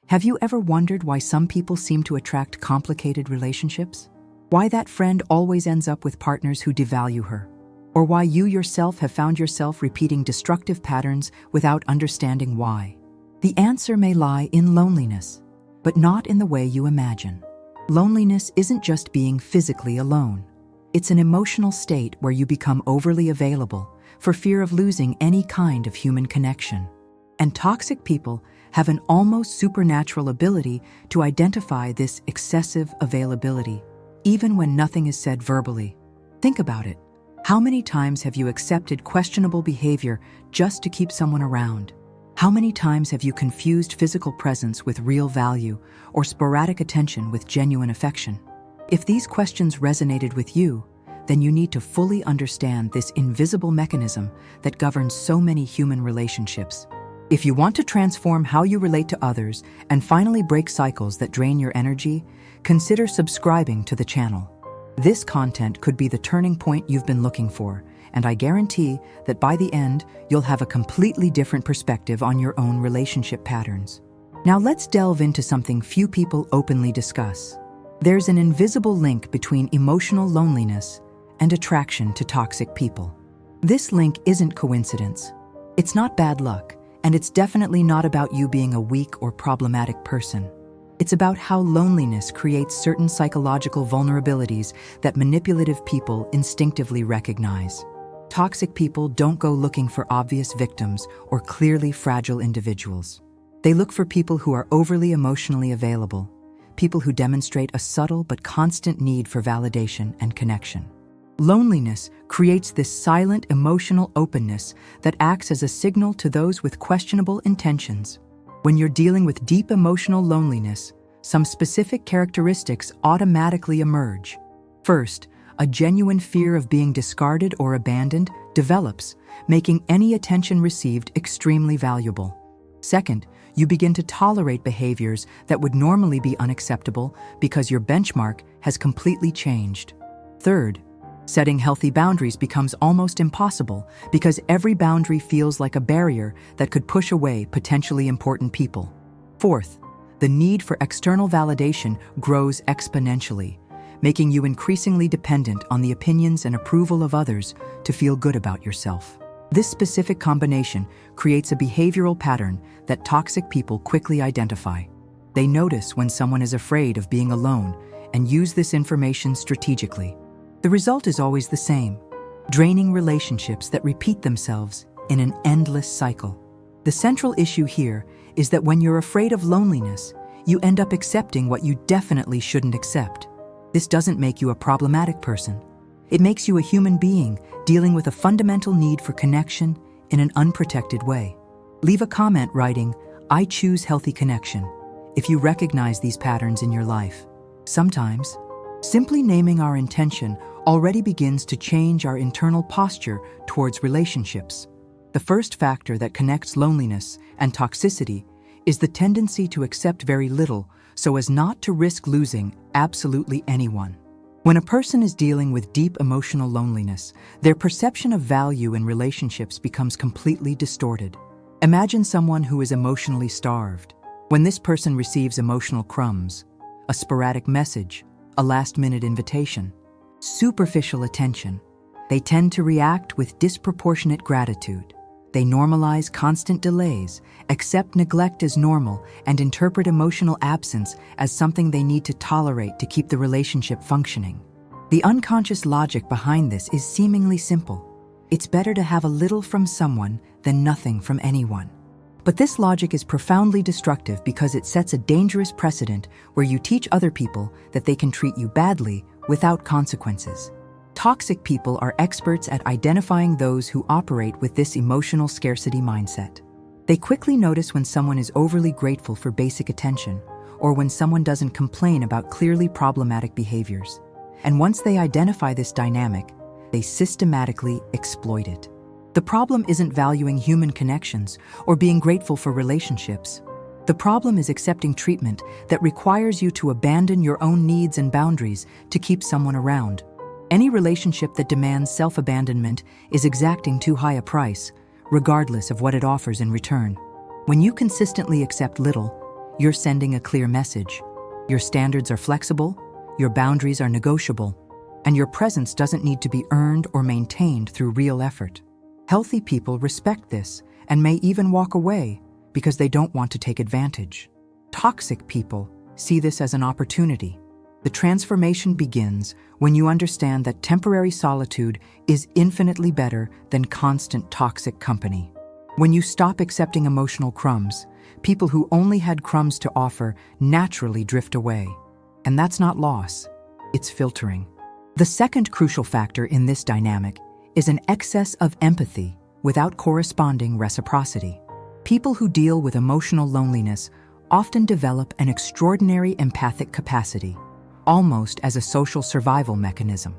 Have you ever wondered why some people seem to attract complicated relationships? Why that friend always ends up with partners who devalue her? Or why you yourself have found yourself repeating destructive patterns without understanding why? The answer may lie in loneliness, but not in the way you imagine. Loneliness isn't just being physically alone. It's an emotional state where you become overly available for fear of losing any kind of human connection. And toxic people have an almost supernatural ability to identify this excessive availability, even when nothing is said verbally. Think about it. How many times have you accepted questionable behavior just to keep someone around? How many times have you confused physical presence with real value or sporadic attention with genuine affection? If these questions resonated with you, then you need to fully understand this invisible mechanism that governs so many human relationships. If you want to transform how you relate to others and finally break cycles that drain your energy, consider subscribing to the channel. This content could be the turning point you've been looking for, and I guarantee that by the end, you'll have a completely different perspective on your own relationship patterns. Now let's delve into something few people openly discuss. There's an invisible link between emotional loneliness and attraction to toxic people. This link isn't coincidence. It's not bad luck. And it's definitely not about you being a weak or problematic person. It's about how loneliness creates certain psychological vulnerabilities that manipulative people instinctively recognize. Toxic people don't go looking for obvious victims or clearly fragile individuals. They look for people who are overly emotionally available, people who demonstrate a subtle but constant need for validation and connection. Loneliness creates this silent emotional openness that acts as a signal to those with questionable intentions. When you're dealing with deep emotional loneliness, some specific characteristics automatically emerge. First, a genuine fear of being discarded or abandoned develops, making any attention received extremely valuable. Second, you begin to tolerate behaviors that would normally be unacceptable because your benchmark has completely changed. Third, setting healthy boundaries becomes almost impossible because every boundary feels like a barrier that could push away potentially important people. Fourth, the need for external validation grows exponentially, making you increasingly dependent on the opinions and approval of others to feel good about yourself. This specific combination creates a behavioral pattern that toxic people quickly identify. They notice when someone is afraid of being alone and use this information strategically. The result is always the same: draining relationships that repeat themselves in an endless cycle. The central issue here is that when you're afraid of loneliness, you end up accepting what you definitely shouldn't accept. This doesn't make you a problematic person. It makes you a human being dealing with a fundamental need for connection in an unprotected way. Leave a comment writing, "I choose healthy connection," if you recognize these patterns in your life. Sometimes, simply naming our intention already begins to change our internal posture towards relationships. The first factor that connects loneliness and toxicity is the tendency to accept very little so as not to risk losing absolutely anyone. When a person is dealing with deep emotional loneliness, their perception of value in relationships becomes completely distorted. Imagine someone who is emotionally starved. When this person receives emotional crumbs, a sporadic message, a last-minute invitation, superficial attention, they tend to react with disproportionate gratitude. They normalize constant delays, accept neglect as normal, and interpret emotional absence as something they need to tolerate to keep the relationship functioning. The unconscious logic behind this is seemingly simple. It's better to have a little from someone than nothing from anyone. But this logic is profoundly destructive because it sets a dangerous precedent where you teach other people that they can treat you badly without consequences. Toxic people are experts at identifying those who operate with this emotional scarcity mindset. They quickly notice when someone is overly grateful for basic attention, or when someone doesn't complain about clearly problematic behaviors. And once they identify this dynamic, they systematically exploit it. The problem isn't valuing human connections or being grateful for relationships. The problem is accepting treatment that requires you to abandon your own needs and boundaries to keep someone around. Any relationship that demands self-abandonment is exacting too high a price, regardless of what it offers in return. When you consistently accept little, you're sending a clear message. Your standards are flexible, your boundaries are negotiable, and your presence doesn't need to be earned or maintained through real effort. Healthy people respect this and may even walk away because they don't want to take advantage. Toxic people see this as an opportunity. The transformation begins when you understand that temporary solitude is infinitely better than constant toxic company. When you stop accepting emotional crumbs, people who only had crumbs to offer naturally drift away. And that's not loss, it's filtering. The second crucial factor in this dynamic is an excess of empathy without corresponding reciprocity. People who deal with emotional loneliness often develop an extraordinary empathic capacity, almost as a social survival mechanism.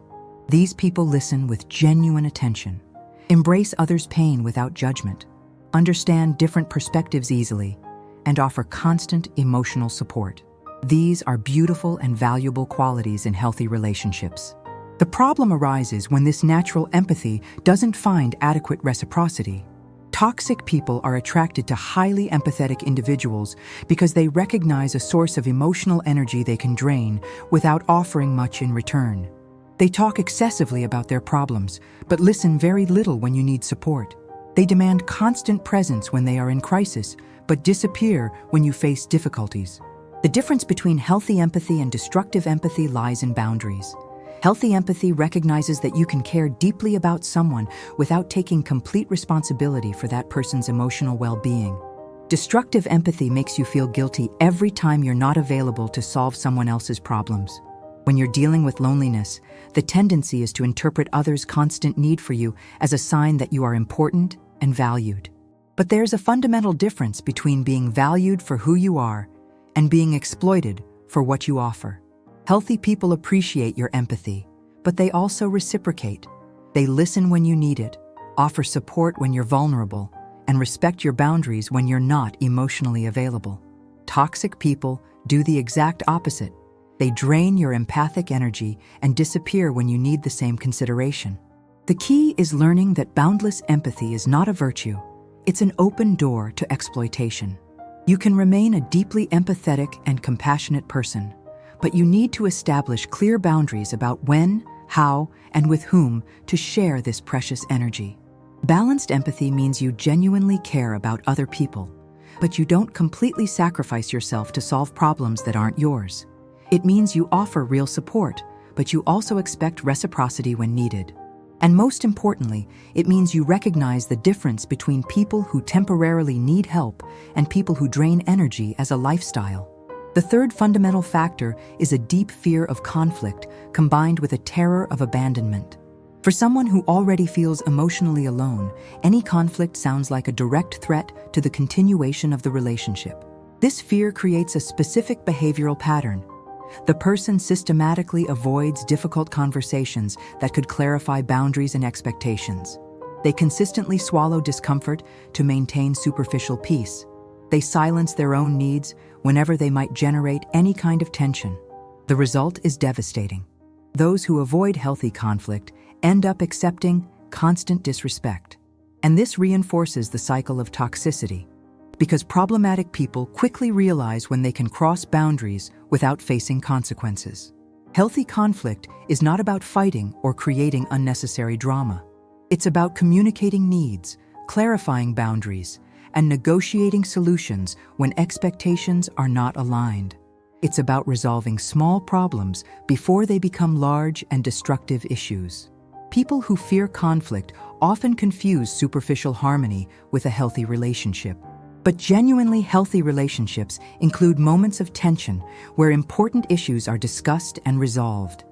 These people listen with genuine attention, embrace others' pain without judgment, understand different perspectives easily, and offer constant emotional support. These are beautiful and valuable qualities in healthy relationships. The problem arises when this natural empathy doesn't find adequate reciprocity. Toxic people are attracted to highly empathetic individuals because they recognize a source of emotional energy they can drain without offering much in return. They talk excessively about their problems, but listen very little when you need support. They demand constant presence when they are in crisis, but disappear when you face difficulties. The difference between healthy empathy and destructive empathy lies in boundaries. Healthy empathy recognizes that you can care deeply about someone without taking complete responsibility for that person's emotional well-being. Destructive empathy makes you feel guilty every time you're not available to solve someone else's problems. When you're dealing with loneliness, the tendency is to interpret others' constant need for you as a sign that you are important and valued. But there's a fundamental difference between being valued for who you are and being exploited for what you offer. Healthy people appreciate your empathy, but they also reciprocate. They listen when you need it, offer support when you're vulnerable, and respect your boundaries when you're not emotionally available. Toxic people do the exact opposite. They drain your empathic energy and disappear when you need the same consideration. The key is learning that boundless empathy is not a virtue. It's an open door to exploitation. You can remain a deeply empathetic and compassionate person, but you need to establish clear boundaries about when, how, and with whom to share this precious energy. Balanced empathy means you genuinely care about other people, but you don't completely sacrifice yourself to solve problems that aren't yours. It means you offer real support, but you also expect reciprocity when needed. And most importantly, it means you recognize the difference between people who temporarily need help and people who drain energy as a lifestyle. The third fundamental factor is a deep fear of conflict combined with a terror of abandonment. For someone who already feels emotionally alone, any conflict sounds like a direct threat to the continuation of the relationship. This fear creates a specific behavioral pattern. The person systematically avoids difficult conversations that could clarify boundaries and expectations. They consistently swallow discomfort to maintain superficial peace. They silence their own needs whenever they might generate any kind of tension. The result is devastating. Those who avoid healthy conflict end up accepting constant disrespect. And this reinforces the cycle of toxicity, because problematic people quickly realize when they can cross boundaries without facing consequences. Healthy conflict is not about fighting or creating unnecessary drama. It's about communicating needs, clarifying boundaries, and negotiating solutions when expectations are not aligned. It's about resolving small problems before they become large and destructive issues. People who fear conflict often confuse superficial harmony with a healthy relationship. But genuinely healthy relationships include moments of tension where important issues are discussed and resolved.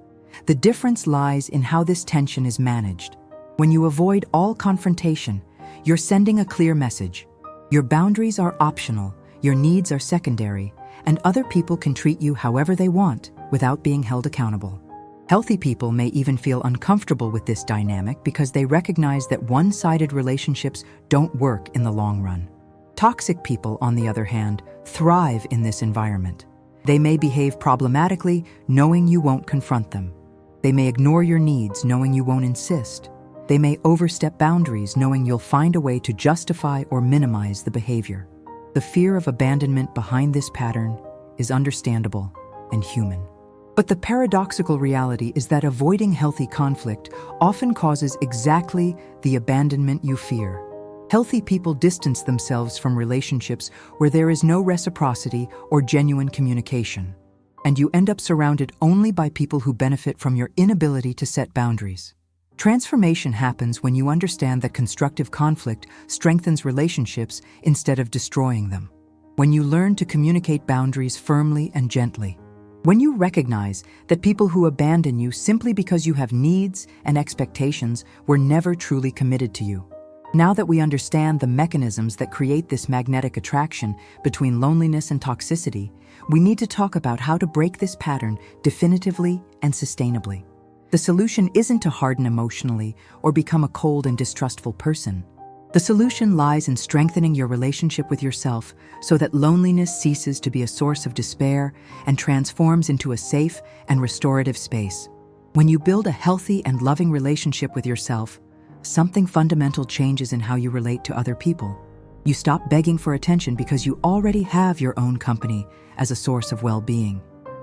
The difference lies in how this tension is managed. When you avoid all confrontation, you're sending a clear message. Your boundaries are optional, your needs are secondary, and other people can treat you however they want without being held accountable. Healthy people may even feel uncomfortable with this dynamic because they recognize that one-sided relationships don't work in the long run. Toxic people, on the other hand, thrive in this environment. They may behave problematically, knowing you won't confront them. They may ignore your needs, knowing you won't insist. They may overstep boundaries, knowing you'll find a way to justify or minimize the behavior. The fear of abandonment behind this pattern is understandable and human. But the paradoxical reality is that avoiding healthy conflict often causes exactly the abandonment you fear. Healthy people distance themselves from relationships where there is no reciprocity or genuine communication, and you end up surrounded only by people who benefit from your inability to set boundaries. Transformation happens when you understand that constructive conflict strengthens relationships instead of destroying them. When you learn to communicate boundaries firmly and gently. When you recognize that people who abandon you simply because you have needs and expectations were never truly committed to you. Now that we understand the mechanisms that create this magnetic attraction between loneliness and toxicity, we need to talk about how to break this pattern definitively and sustainably. The solution isn't to harden emotionally or become a cold and distrustful person. The solution lies in strengthening your relationship with yourself so that loneliness ceases to be a source of despair and transforms into a safe and restorative space. When you build a healthy and loving relationship with yourself, something fundamental changes in how you relate to other people. You stop begging for attention because you already have your own company as a source of well-being.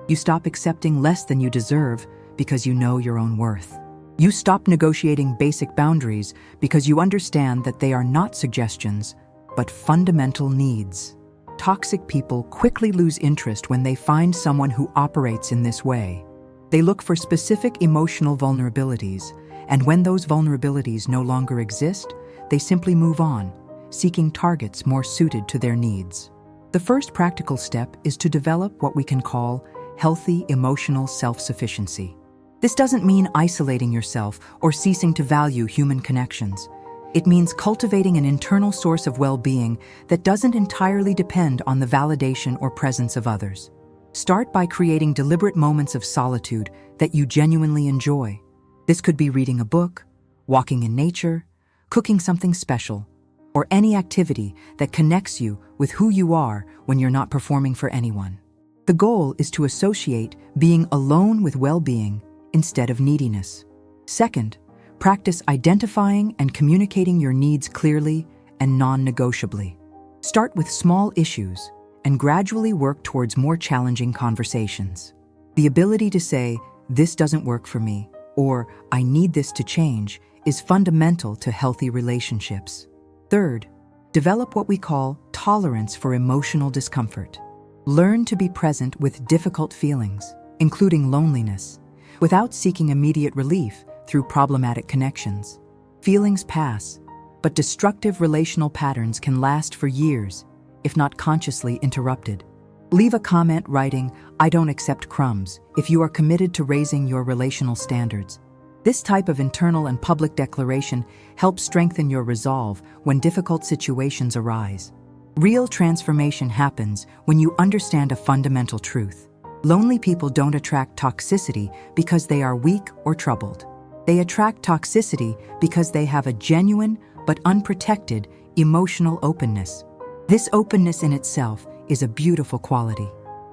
You stop accepting less than you deserve because you know your own worth. You stop negotiating basic boundaries because you understand that they are not suggestions, but fundamental needs. Toxic people quickly lose interest when they find someone who operates in this way. They look for specific emotional vulnerabilities, and when those vulnerabilities no longer exist, they simply move on, seeking targets more suited to their needs. The first practical step is to develop what we can call healthy emotional self-sufficiency. This doesn't mean isolating yourself or ceasing to value human connections. It means cultivating an internal source of well-being that doesn't entirely depend on the validation or presence of others. Start by creating deliberate moments of solitude that you genuinely enjoy. This could be reading a book, walking in nature, cooking something special, or any activity that connects you with who you are when you're not performing for anyone. The goal is to associate being alone with well-being instead of neediness. Second, practice identifying and communicating your needs clearly and non-negotiably. Start with small issues and gradually work towards more challenging conversations. The ability to say, "This doesn't work for me," or "I need this to change," is fundamental to healthy relationships. Third, develop what we call tolerance for emotional discomfort. Learn to be present with difficult feelings, including loneliness, without seeking immediate relief through problematic connections. Feelings pass, but destructive relational patterns can last for years, if not consciously interrupted. Leave a comment writing, "I don't accept crumbs," if you are committed to raising your relational standards. This type of internal and public declaration helps strengthen your resolve when difficult situations arise. Real transformation happens when you understand a fundamental truth. Lonely people don't attract toxicity because they are weak or troubled. They attract toxicity because they have a genuine but unprotected emotional openness. This openness in itself is a beautiful quality.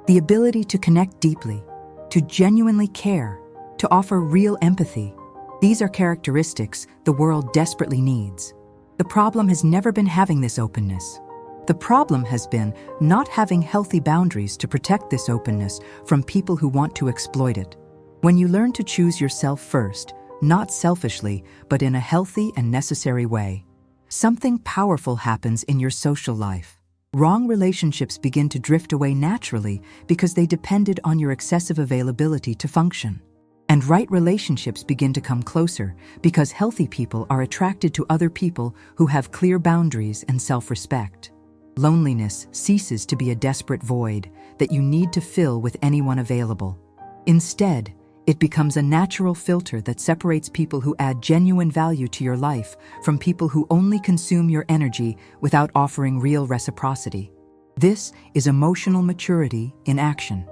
The ability to connect deeply, to genuinely care, to offer real empathy. These are characteristics the world desperately needs. The problem has never been having this openness. The problem has been not having healthy boundaries to protect this openness from people who want to exploit it. When you learn to choose yourself first, not selfishly, but in a healthy and necessary way, something powerful happens in your social life. Wrong relationships begin to drift away naturally because they depended on your excessive availability to function. And right relationships begin to come closer because healthy people are attracted to other people who have clear boundaries and self-respect. Loneliness ceases to be a desperate void that you need to fill with anyone available. Instead, it becomes a natural filter that separates people who add genuine value to your life from people who only consume your energy without offering real reciprocity. This is emotional maturity in action.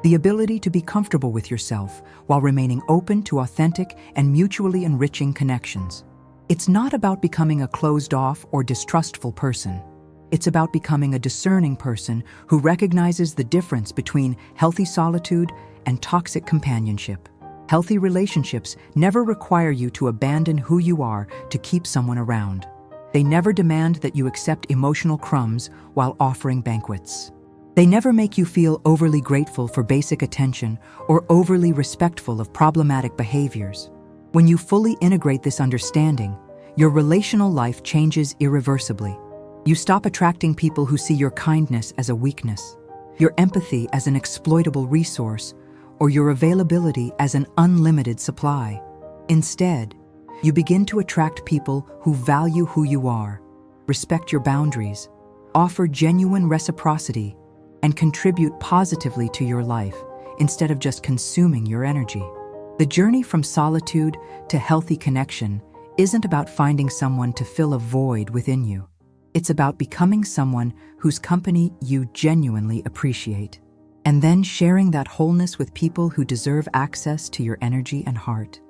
The ability to be comfortable with yourself while remaining open to authentic and mutually enriching connections. It's not about becoming a closed-off or distrustful person. It's about becoming a discerning person who recognizes the difference between healthy solitude and toxic companionship. Healthy relationships never require you to abandon who you are to keep someone around. They never demand that you accept emotional crumbs while offering banquets. They never make you feel overly grateful for basic attention or overly respectful of problematic behaviors. When you fully integrate this understanding, your relational life changes irreversibly. You stop attracting people who see your kindness as a weakness, your empathy as an exploitable resource, or your availability as an unlimited supply. Instead, you begin to attract people who value who you are, respect your boundaries, offer genuine reciprocity, and contribute positively to your life instead of just consuming your energy. The journey from solitude to healthy connection isn't about finding someone to fill a void within you. It's about becoming someone whose company you genuinely appreciate, and then sharing that wholeness with people who deserve access to your energy and heart.